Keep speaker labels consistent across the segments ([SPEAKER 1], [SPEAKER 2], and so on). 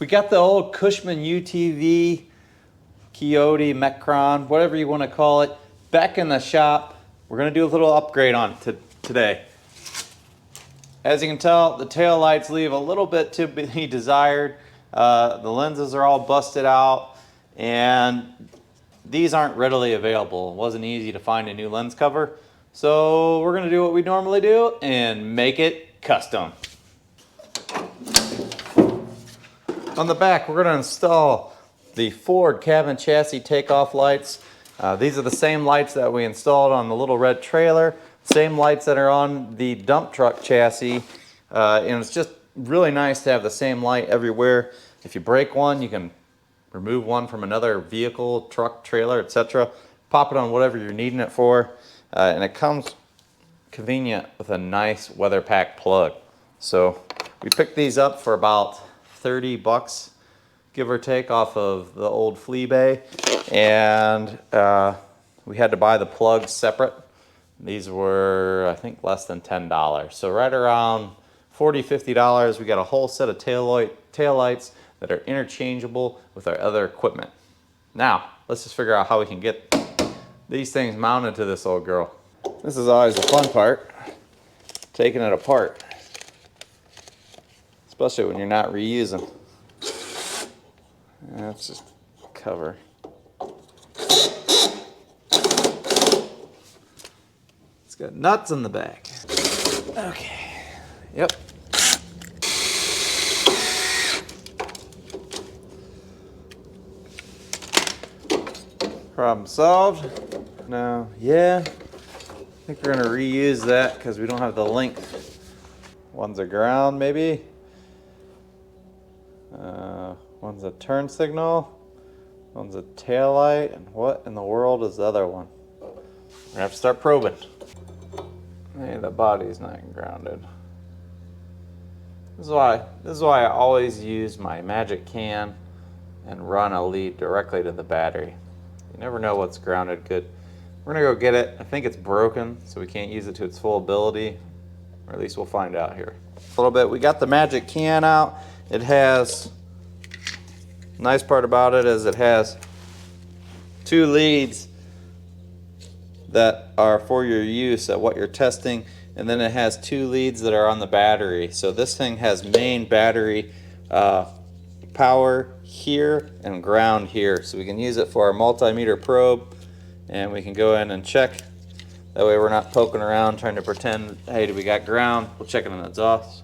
[SPEAKER 1] We got the old Cushman UTV, Kioti Mechron, whatever you want to call it, back in the shop. We're going to do a little upgrade on it today. As you can tell, the tail lights leave a little bit to be desired. The lenses are all busted out, and these aren't readily available. It wasn't easy to find a new lens cover. So we're going to do what we normally do and make it custom. On the back, we're going to install the Ford cabin chassis takeoff lights. These are the same lights that we installed on the little red trailer, same lights that are on the dump truck chassis, and it's just really nice to have the same light everywhere. If you break one, you can remove one from another vehicle, truck, trailer, etc. Pop it on whatever you're needing it for, and it comes convenient with a nice weather pack plug. So we picked these up for about 30 bucks, give or take, off of the old flea bay, and we had to buy the plugs separate. These were, I think, less than $10. So right around $40, $50, we got a whole set of tail lights that are interchangeable with our other equipment. Now, let's just figure out how we can get these things mounted to this old girl. This is always the fun part, taking it apart. Especially when you're not reusing. That's just cover. It's got nuts in the back. Okay. Yep. Problem solved. Now, yeah, I think we're gonna reuse that because we don't have the length. One's a ground, maybe. One's a turn signal, one's a tail light, and what in the world is the other one? We're gonna have to start probing. Hey, the body's not grounded. This is why I always use my magic can and run a lead directly to the battery. You never know what's grounded good. We're gonna go get it. I think it's broken, so we can't use it to its full ability, or at least we'll find out here. A little bit. We got the magic can out. It has, nice part about it is it has two leads that are for your use at what you're testing, and then it has two leads that are on the battery. So this thing has main battery power here and ground here. So we can use it for our multimeter probe, and we can go in and check. That way we're not poking around trying to pretend, hey, do we got ground? We'll check it on the exhaust.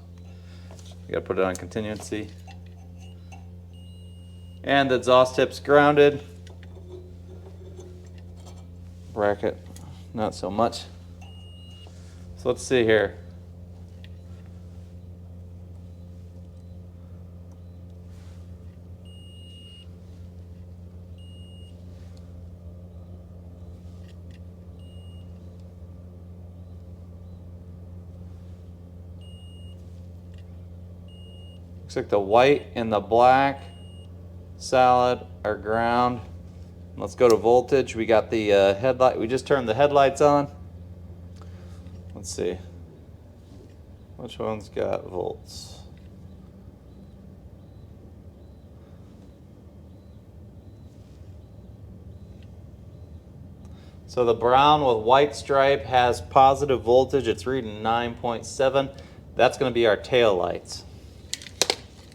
[SPEAKER 1] You gotta put it on continuity. And the exhaust tip's grounded. Bracket, not so much. So let's see here. Looks like the white and the black solid are ground. Let's go to voltage. We got the headlight. We just turned the headlights on. Let's see. Which one's got volts? So the brown with white stripe has positive voltage. It's reading 9.7. That's going to be our tail lights.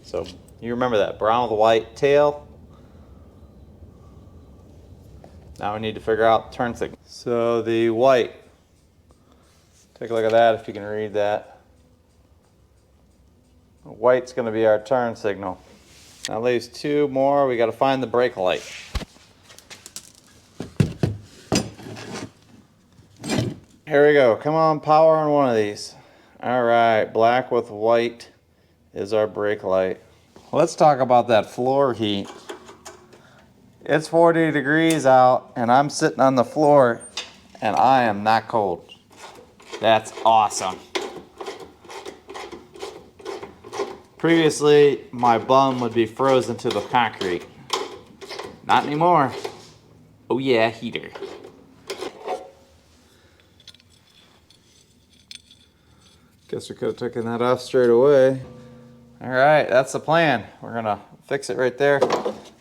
[SPEAKER 1] So you remember that, brown with white tail. Now we need to figure out turn signal. So the white, take a look at that if you can read that. White's going to be our turn signal. Now leaves two more. We got to find the brake light. Here we go. Come on, power on one of these. All right, black with white is our brake light. Let's talk about that floor heat. It's 40 degrees out and I'm sitting on the floor and I am not cold. That's awesome. Previously, my bum would be frozen to the concrete. Not anymore. Oh yeah, heater. Guess we could have taken that off straight away. All right, that's the plan. We're gonna fix it right there.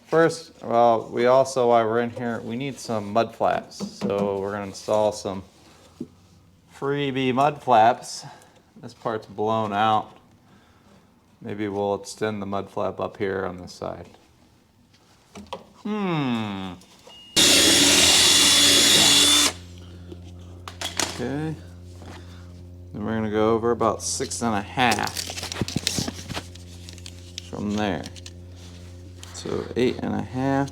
[SPEAKER 1] First, well, we also, while we're in here, we need some mud flaps. So we're gonna install some freebie mud flaps. This part's blown out. Maybe we'll extend the mud flap up here on this side. Okay. Then we're gonna go over about 6.5 from there. So 8.5.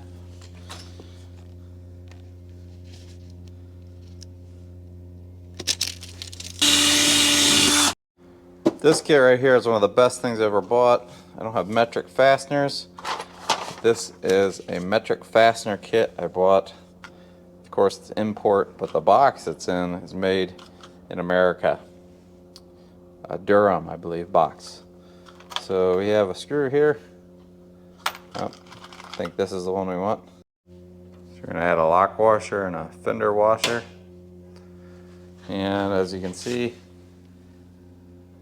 [SPEAKER 1] This kit right here is one of the best things I ever bought. I don't have metric fasteners. This is a metric fastener kit I bought. Of course, it's import, but the box it's in is made in America. Durham, I believe, box. So we have a screw here. Oh, I think this is the one we want. So we're gonna add a lock washer and a fender washer. And as you can see,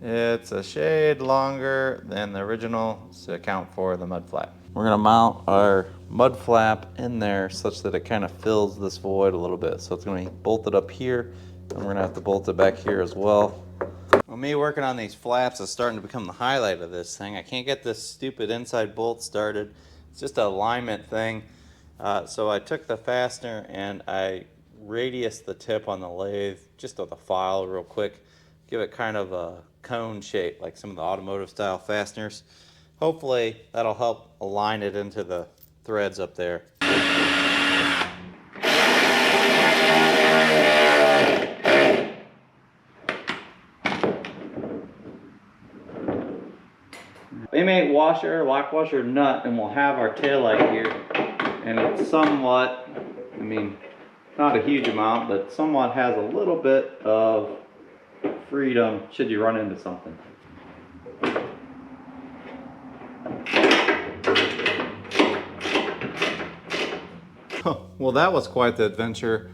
[SPEAKER 1] it's a shade longer than the original to account for the mud flap. We're gonna mount our mud flap in there such that it kind of fills this void a little bit. So it's gonna be bolted up here, and we're gonna have to bolt it back here as well. Well, me working on these flaps is starting to become the highlight of this thing. I can't get this stupid inside bolt started. It's just an alignment thing. So I took the fastener and I radiused the tip on the lathe just with a file real quick. Give it kind of a cone shape like some of the automotive style fasteners. Hopefully that'll help align it into the threads up there. M8 washer, lock washer nut, and we'll have our taillight here. And it's somewhat, I mean, not a huge amount, but somewhat has a little bit of freedom should you run into something. Well, that was quite the adventure.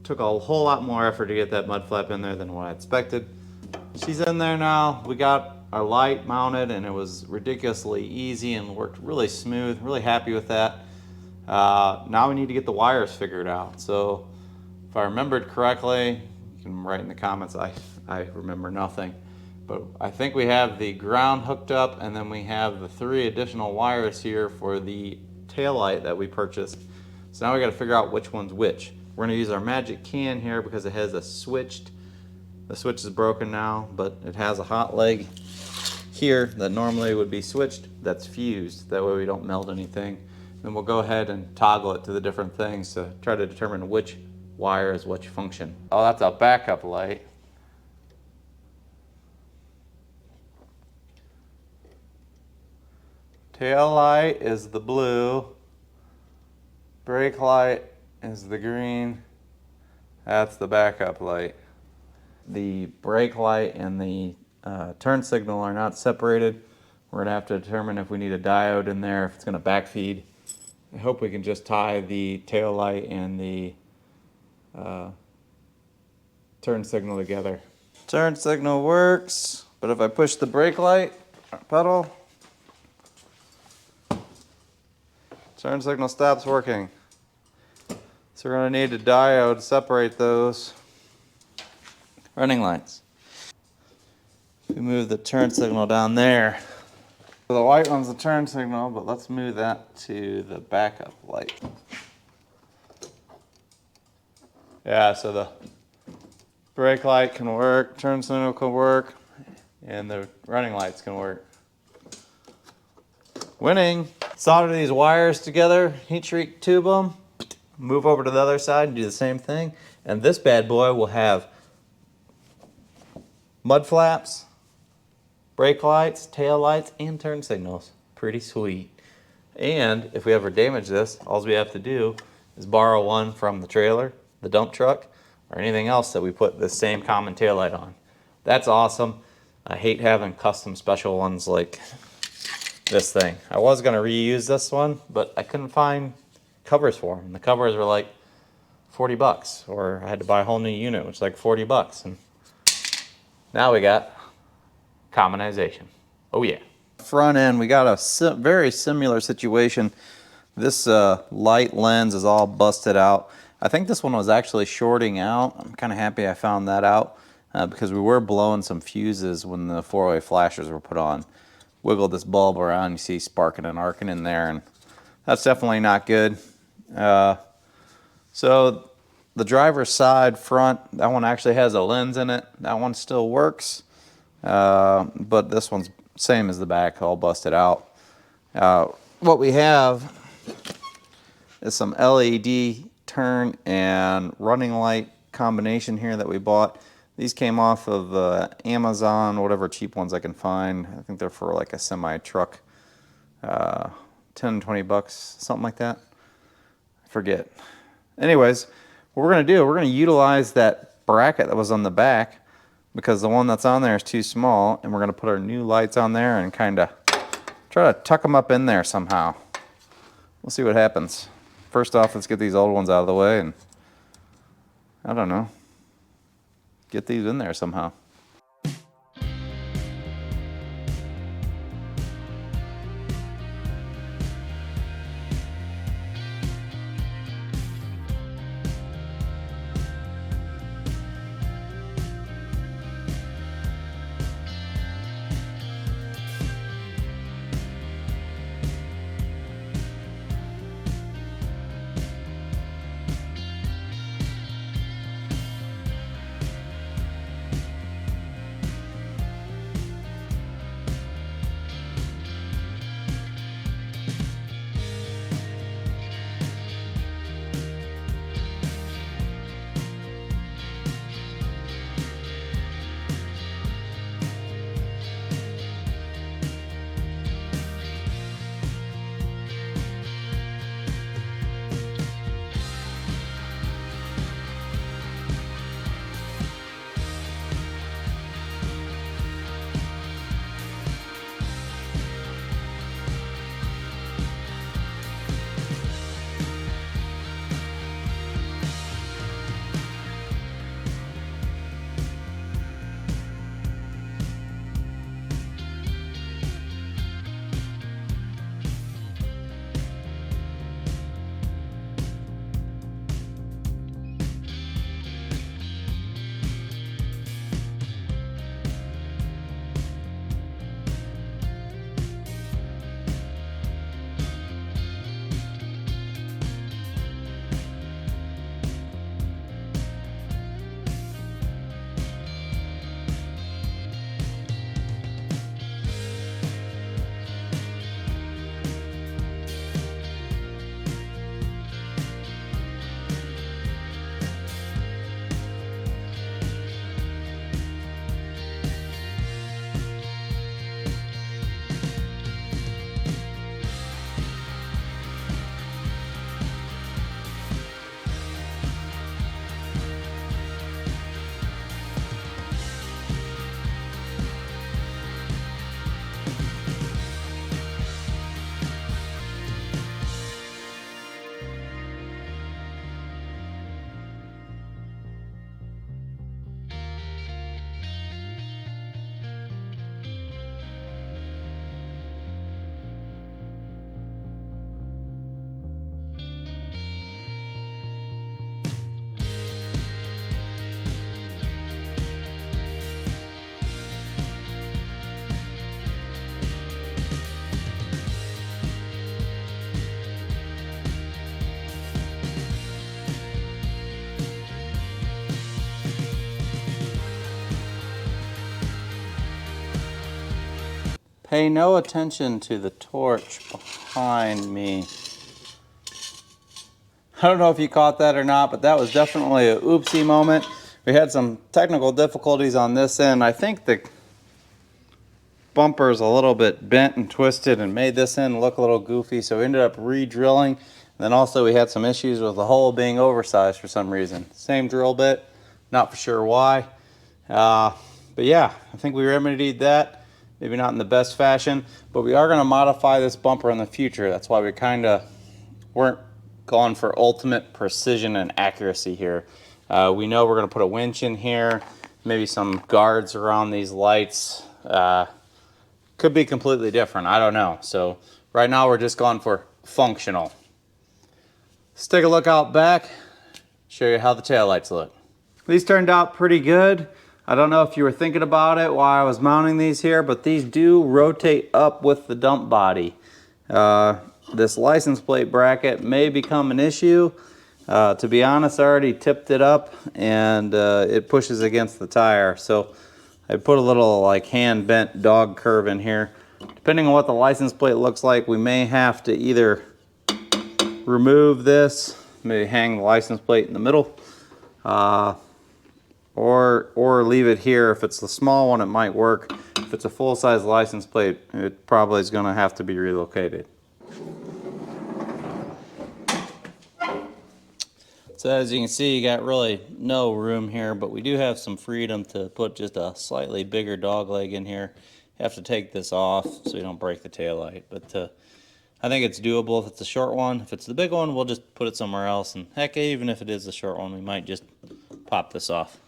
[SPEAKER 1] Took a whole lot more effort to get that mud flap in there than what I expected. She's in there now. We got our light mounted and it was ridiculously easy and worked really smooth. Really happy with that. Now we need to get the wires figured out. So if I remembered correctly, you can write in the comments. I remember nothing. But I think we have the ground hooked up and then we have the 3 additional wires here for the taillight that we purchased. So now we got to figure out which one's which. We're going to use our magic can here because it has a switched. The switch is broken now, but it has a hot leg here that normally would be switched that's fused. That way we don't melt anything. Then we'll go ahead and toggle it to the different things to try to determine which wire is which function. Oh, that's a backup light. Tail light is the blue. Brake light is the green. That's the backup light. The brake light and the turn signal are not separated. We're gonna have to determine if we need a diode in there, if it's gonna backfeed. I hope we can just tie the tail light and the turn signal together. Turn signal works, but if I push the brake light pedal, turn signal stops working. So we're going to need a diode to separate those running lights. We move the turn signal down there. So the white one's the turn signal, but let's move that to the backup light. Yeah, so the brake light can work, turn signal can work, and the running lights can work. Winning! Solder these wires together, heat shrink tube them, move over to the other side and do the same thing. And this bad boy will have mud flaps, brake lights, tail lights, and turn signals. Pretty sweet. And if we ever damage this, all we have to do is borrow one from the trailer, the dump truck, or anything else that we put the same common tail light on. That's awesome. I hate having custom special ones like this thing. I was going to reuse this one, but I couldn't find covers for them. The covers were like 40 bucks, or I had to buy a whole new unit, which is like 40 bucks. And now we got commonization. Oh yeah. Front end, we got a very similar situation. This light lens is all busted out. I think this one was actually shorting out. I'm kind of happy I found that out because we were blowing some fuses when the four-way flashers were put on. Wiggle this bulb around, you see sparking and arcing in there, and that's definitely not good. So the driver's side front, that one actually has a lens in it. That one still works, but this one's same as the back, all busted out. What we have is some LED turn and running light combination here that we bought. These came off of Amazon, whatever cheap ones I can find. I think they're for like a semi truck, 10, 20 bucks, something like that. I forget. Anyways, what we're gonna do, we're gonna utilize that bracket that was on the back because the one that's on there is too small, and we're gonna put our new lights on there and kind of try to tuck them up in there somehow. We'll see what happens. First off, let's get these old ones out of the way and, I don't know, get these in there somehow. Pay no attention to the torch behind me. I don't know if you caught that or not, but that was definitely a oopsie moment. We had some technical difficulties on this end. I think the bumper's a little bit bent and twisted and made this end look a little goofy, so we ended up re-drilling. Then also we had some issues with the hole being oversized for some reason. Same drill bit, not for sure why. But yeah, I think we remedied that. Maybe not in the best fashion, but we are going to modify this bumper in the future. That's why we kind of weren't going for ultimate precision and accuracy here. We know we're going to put a winch in here, maybe some guards around these lights, kind Could be completely different, I don't know. So right now we're just going for functional. Let's take a look out back, show you how the taillights look. These turned out pretty good. I don't know if you were thinking about it while I was mounting these here, but these do rotate up with the dump body. This license plate bracket may become an issue. To be honest, I already tipped it up and it pushes against the tire. So I put a little like hand bent dog curve in here. Depending on what the license plate looks like, we may have to either remove this, maybe hang the license plate in the middle, or leave it here. If it's the small one, it might work. If it's a full-size license plate, it probably is going to have to be relocated. So as you can see, you got really no room here, but we do have some freedom to put just a slightly bigger dog leg in here. You have to take this off so you don't break the taillight, but I think it's doable if it's a short one. If it's the big one, we'll just put it somewhere else, and heck, even if it is the short one, we might just pop this off.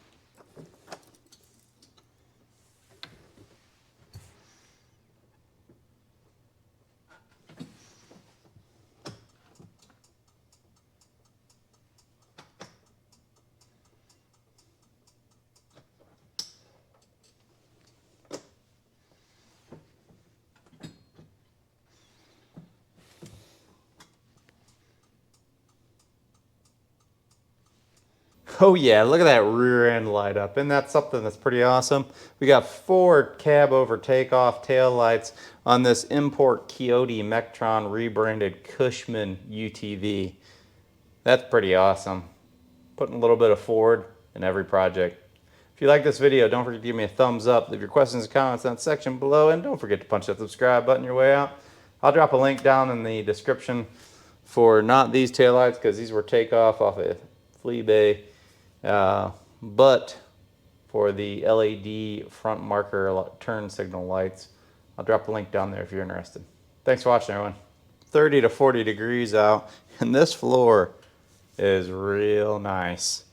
[SPEAKER 1] Oh yeah, look at that rear end light up. Isn't that something that's pretty awesome? We got 4 cab over takeoff tail lights on this import Kioti Mechron rebranded Cushman UTV. That's pretty awesome. Putting a little bit of Ford in every project. If you like this video, don't forget to give me a thumbs up. Leave your questions and comments in that section below, and don't forget to punch that subscribe button your way out. I'll drop a link down in the description for not these taillights, because these were takeoff off a flea bay. But for the LED front marker turn signal lights, I'll drop a link down there if you're interested. Thanks for watching, everyone. 30 to 40 degrees out, and this floor is real nice.